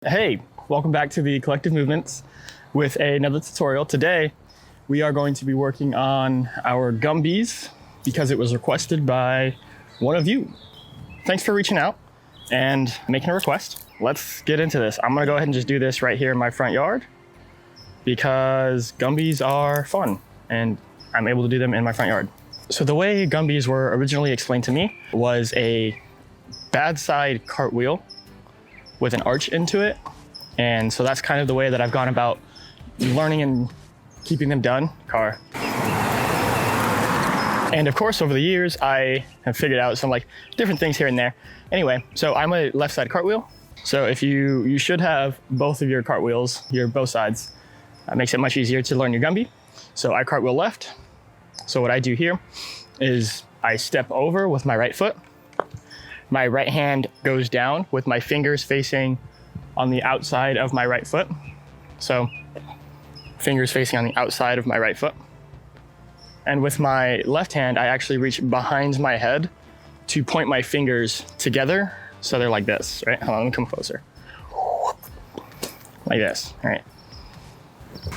Hey, welcome back to the Collective Movements with another tutorial. Today, we are going to be working on our gumbies because it was requested by one of you. Thanks for reaching out and making a request. Let's get into this. I'm gonna go ahead and just do this right here in my front yard because gumbies are fun and I'm able to do them in my front yard. So the way gumbies were originally explained to me was a bad side cartwheel with an arch into it. And so that's kind of the way that I've gone about learning and keeping them done. And of course, over the years, I have figured out some different things here and there. Anyway, so I'm a left side cartwheel. So if you should have both of your cartwheels, both sides. That makes it much easier to learn your gumby. So I cartwheel left. So what I do here is I step over with my right foot. My right hand goes down with my fingers facing on the outside of my right foot. So fingers facing on the outside of my right foot. And with my left hand, I actually reach behind my head to point my fingers together. So they're like this, right? Hold on, let me come closer. Like this, all right?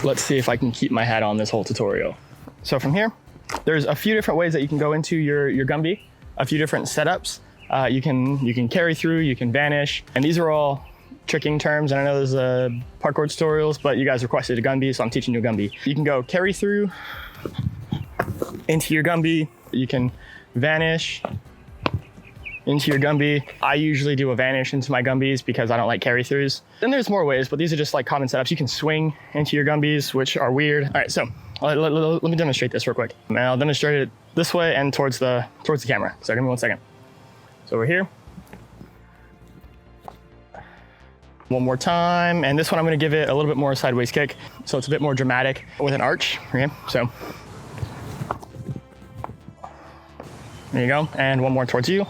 Let's see if I can keep my hat on this whole tutorial. So from here, there's a few different ways that you can go into your gumby, a few different setups. You can carry through, you can vanish, and these are all tricking terms. And I know there's parkour tutorials, but you guys requested a gumby, so I'm teaching you a gumby. You can go carry through into your gumby. You can vanish into your gumby. I usually do a vanish into my gumbies because I don't like carry throughs. Then there's more ways, but these are just common setups. You can swing into your gumbies, which are weird. All right, so let me demonstrate this real quick. And I'll demonstrate it this way and towards the camera. So give me 1 second. So we're here. One more time, and this one I'm gonna give it a little bit more sideways kick, so it's a bit more dramatic with an arch, okay? So, there you go, and one more towards you.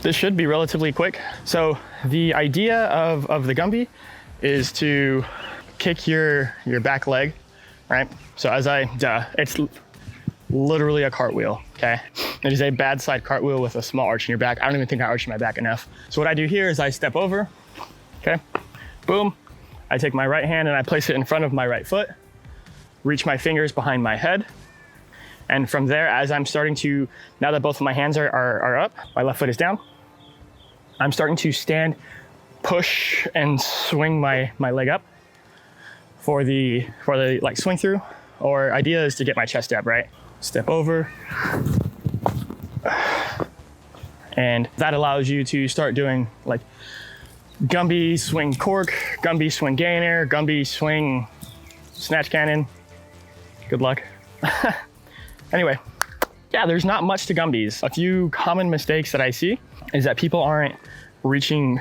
This should be relatively quick. So the idea of the gumby is to kick your back leg, right? So it's literally a cartwheel, okay? It is a bad side cartwheel with a small arch in your back. I don't even think I arched my back enough. So what I do here is I step over, okay? Boom. I take my right hand and I place it in front of my right foot, reach my fingers behind my head. And from there, as I'm starting to, now that both of my hands are up, my left foot is down, I'm starting to stand, push, and swing my leg up for the swing through. Or idea is to get my chest up, right? Step over. And that allows you to start doing gumby swing cork, gumby swing gainer, gumby swing snatch cannon. Good luck. Anyway, yeah, there's not much to gumbies. A few common mistakes that I see is that people aren't reaching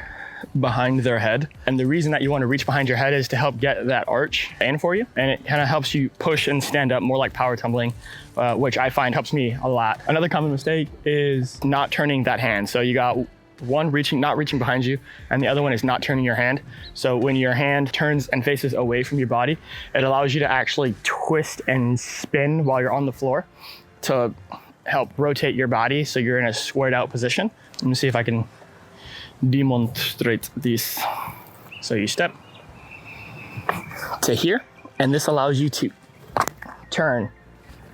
behind their head. And the reason that you want to reach behind your head is to help get that arch in for you. And it kind of helps you push and stand up more like power tumbling, which I find helps me a lot. Another common mistake is not turning that hand. So you got one not reaching behind you, and the other one is not turning your hand. So when your hand turns and faces away from your body, it allows you to actually twist and spin while you're on the floor to help rotate your body so you're in a squared out position. Let me see if I can demonstrate this. So you step to here, and this allows you to turn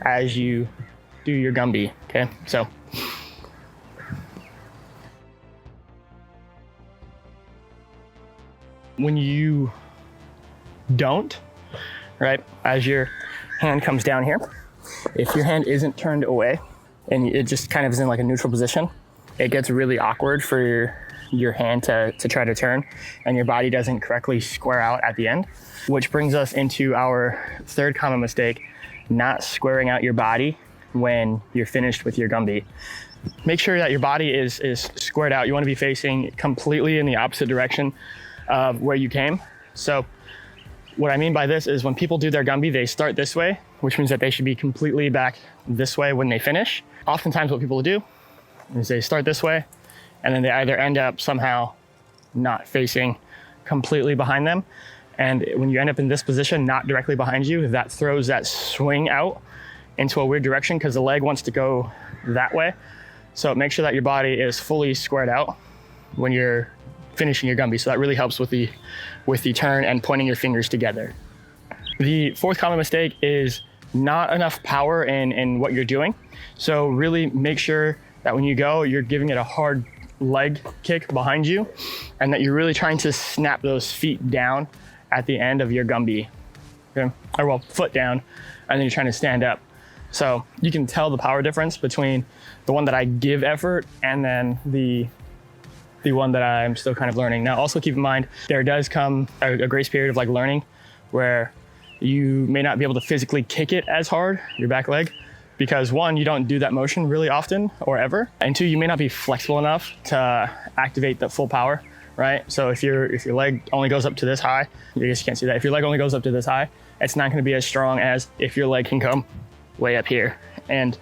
as you do your gumby, okay? So when you don't, right, as your hand comes down here, if your hand isn't turned away and it just kind of is in a neutral position, it gets really awkward for your hand to try to turn, and your body doesn't correctly square out at the end, which brings us into our third common mistake, not squaring out your body when you're finished with your gumby. Make sure that your body is squared out. You want to be facing completely in the opposite direction of where you came. So what I mean by this is when people do their gumby, they start this way, which means that they should be completely back this way when they finish. Oftentimes what people do is they start this way, and then they either end up somehow not facing completely behind them. And when you end up in this position, not directly behind you, that throws that swing out into a weird direction because the leg wants to go that way. So make sure that your body is fully squared out when you're finishing your gumby. So that really helps with the turn and pointing your fingers together. The fourth common mistake is not enough power in what you're doing. So really make sure that when you go, you're giving it a hard leg kick behind you, and that you're really trying to snap those feet down at the end of your gumby. Okay? Or well, foot down, and then you're trying to stand up. So you can tell the power difference between the one that I give effort and then the one that I'm still kind of learning. Now also keep in mind, there does come a grace period of like learning where you may not be able to physically kick it as hard, your back leg, because one, you don't do that motion really often or ever, and two, you may not be flexible enough to activate the full power, right? So if your leg only goes up to this high, I guess you can't see that. If your leg only goes up to this high, it's not going to be as strong as if your leg can come way up here. And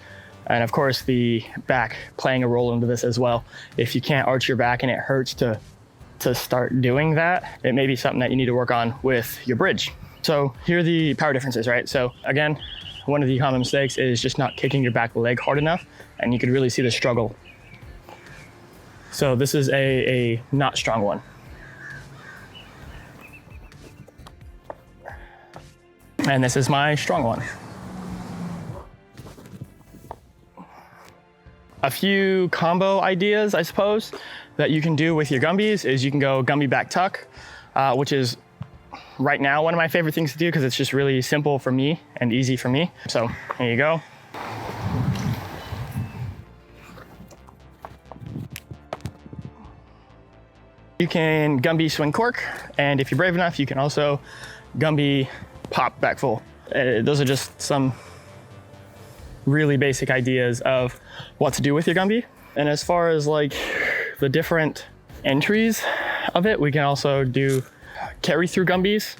of course, the back playing a role into this as well. If you can't arch your back and it hurts to start doing that, it may be something that you need to work on with your bridge. So here are the power differences, right? So again, one of the common mistakes is just not kicking your back leg hard enough, and you can really see the struggle. So this is a not strong one. And this is my strong one. A few combo ideas, I suppose, that you can do with your gumbies is you can go gumby back tuck, which is right now one of my favorite things to do because it's just really simple for me and easy for me. So here you go. You can gumby swing cork, and if you're brave enough, you can also gumby pop back full. Those are just some really basic ideas of what to do with your gumby. And as far as like the different entries of it, we can also do carry through gumbies.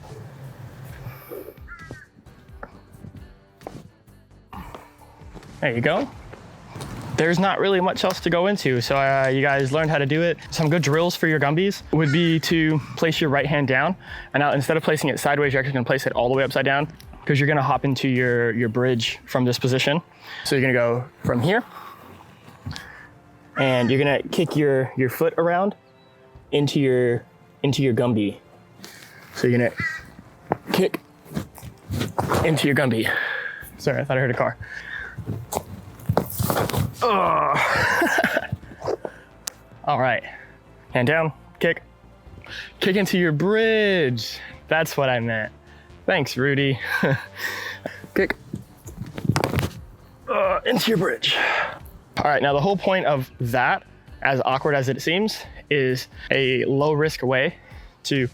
There you go. There's not really much else to go into. So you guys learned how to do it. Some good drills for your gumbies would be to place your right hand down, and now instead of placing it sideways, you're actually gonna place it all the way upside down, because you're gonna hop into your bridge from this position. So you're gonna go from here, and you're gonna kick your foot around into your gumby. So you're gonna kick into your gumby. Sorry, I thought I heard a car. Oh. All right, hand down, kick into your bridge. That's what I meant. Thanks, Rudy. Kick into your bridge. All right, now the whole point of that, as awkward as it seems, is a low risk way to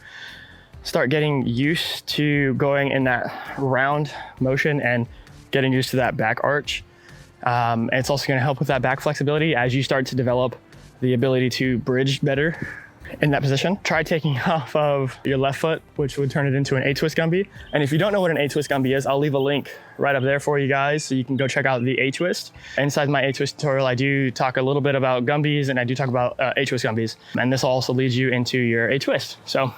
start getting used to going in that round motion and getting used to that back arch. It's also going to help with that back flexibility as you start to develop the ability to bridge better in that position. Try taking off of your left foot, which would turn it into an A-twist gumby. And if you don't know what an A-twist gumby is, I'll leave a link right up there for you guys so you can go check out the A-twist. Inside my A-twist tutorial, I do talk a little bit about gumbies, and I do talk about A-twist gumbies. And this also leads you into your A-twist. So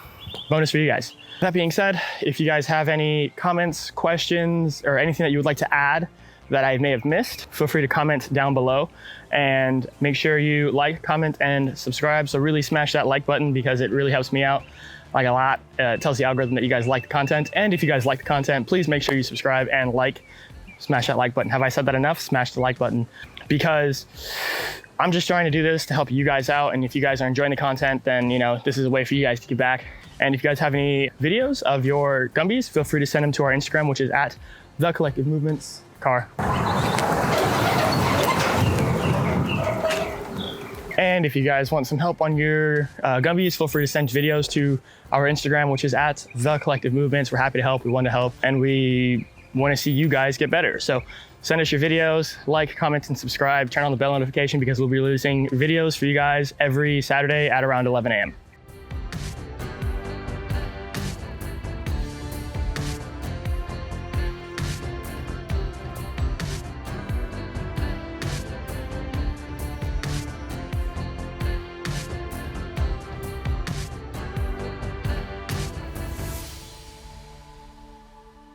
bonus for you guys. That being said, if you guys have any comments, questions, or anything that you would like to add that I may have missed, feel free to comment down below, and make sure you like, comment, and subscribe. So really smash that like button because it really helps me out like a lot. It tells the algorithm that you guys like the content. And if you guys like the content, please make sure you subscribe and smash that like button. Have I said that enough? Smash the like button, because I'm just trying to do this to help you guys out. And if you guys are enjoying the content, then this is a way for you guys to give back. And if you guys have any videos of your gumbies, feel free to send them to our Instagram, which is at The Collective Movements Car. And if you guys want some help on your gumbies, feel free to send videos to our Instagram, which is at The Collective Movements. We're happy to help. We want to help, and we want to see you guys get better. So send us your videos, like, comment, and subscribe. Turn on the bell notification because we'll be releasing videos for you guys every Saturday at around 11 a.m.